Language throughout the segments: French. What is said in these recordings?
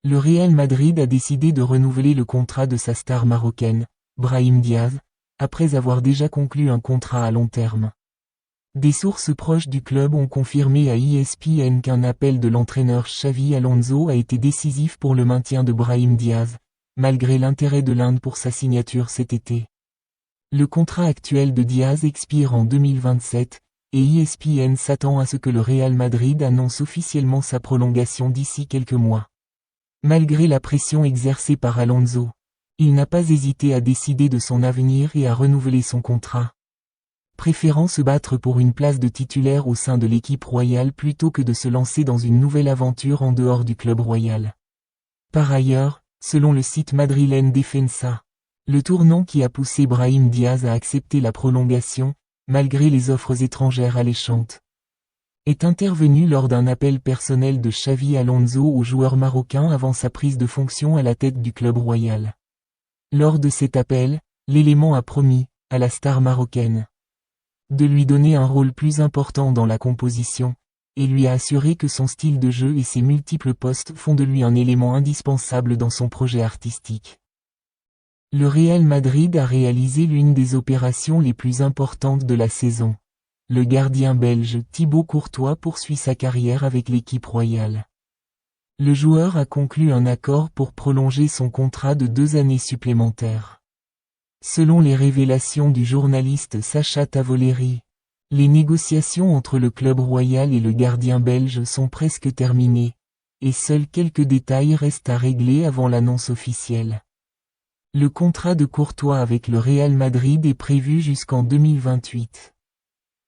Le Real Madrid a décidé de renouveler le contrat de sa star marocaine, Brahim Diaz, après avoir déjà conclu un contrat à long terme. Des sources proches du club ont confirmé à ESPN qu'un appel de l'entraîneur Xavi Alonso a été décisif pour le maintien de Brahim Diaz, malgré l'intérêt de l'Inde pour sa signature cet été. Le contrat actuel de Diaz expire en 2027, et ESPN s'attend à ce que le Real Madrid annonce officiellement sa prolongation d'ici quelques mois. Malgré la pression exercée par Alonso, il n'a pas hésité à décider de son avenir et à renouveler son contrat, préférant se battre pour une place de titulaire au sein de l'équipe royale plutôt que de se lancer dans une nouvelle aventure en dehors du club royal. Par ailleurs, selon le site madrilène Defensa, le tournant qui a poussé Brahim Diaz à accepter la prolongation, malgré les offres étrangères alléchantes, est intervenu lors d'un appel personnel de Xavi Alonso au joueur marocain avant sa prise de fonction à la tête du club royal. Lors de cet appel, l'élément a promis, à la star marocaine, de lui donner un rôle plus important dans la composition, et lui a assuré que son style de jeu et ses multiples postes font de lui un élément indispensable dans son projet artistique. Le Real Madrid a réalisé l'une des opérations les plus importantes de la saison. Le gardien belge Thibaut Courtois poursuit sa carrière avec l'équipe royale. Le joueur a conclu un accord pour prolonger son contrat de 2 années supplémentaires. Selon les révélations du journaliste Sacha Tavoleri, les négociations entre le club royal et le gardien belge sont presque terminées, et seuls quelques détails restent à régler avant l'annonce officielle. Le contrat de Courtois avec le Real Madrid est prévu jusqu'en 2028.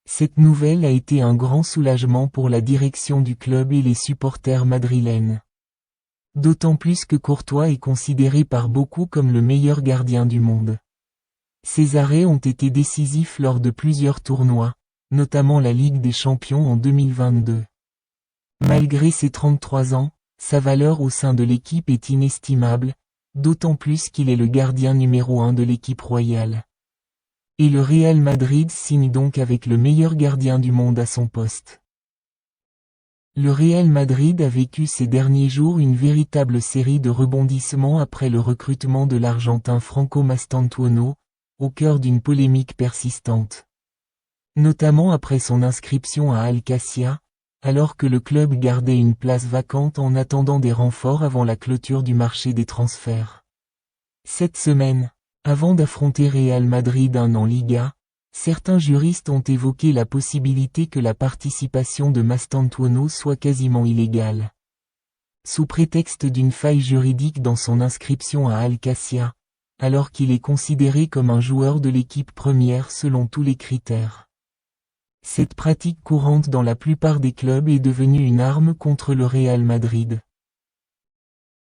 Cette nouvelle a été un grand soulagement pour la direction du club et les supporters madrilènes. D'autant plus que Courtois est considéré par beaucoup comme le meilleur gardien du monde. Ses arrêts ont été décisifs lors de plusieurs tournois, notamment la Ligue des Champions en 2022. Malgré ses 33 ans, sa valeur au sein de l'équipe est inestimable, d'autant plus qu'il est le gardien numéro 1 de l'équipe royale. Et le Real Madrid signe donc avec le meilleur gardien du monde à son poste. Le Real Madrid a vécu ces derniers jours une véritable série de rebondissements après le recrutement de l'Argentin Franco Mastantuono, au cœur d'une polémique persistante. Notamment après son inscription à Al-Qassia, alors que le club gardait une place vacante en attendant des renforts avant la clôture du marché des transferts. Cette semaine, avant d'affronter Real Madrid en Liga, certains juristes ont évoqué la possibilité que la participation de Mastantuono soit quasiment illégale. Sous prétexte d'une faille juridique dans son inscription à Al-Qassia, alors qu'il est considéré comme un joueur de l'équipe première selon tous les critères. Cette pratique courante dans la plupart des clubs est devenue une arme contre le Real Madrid.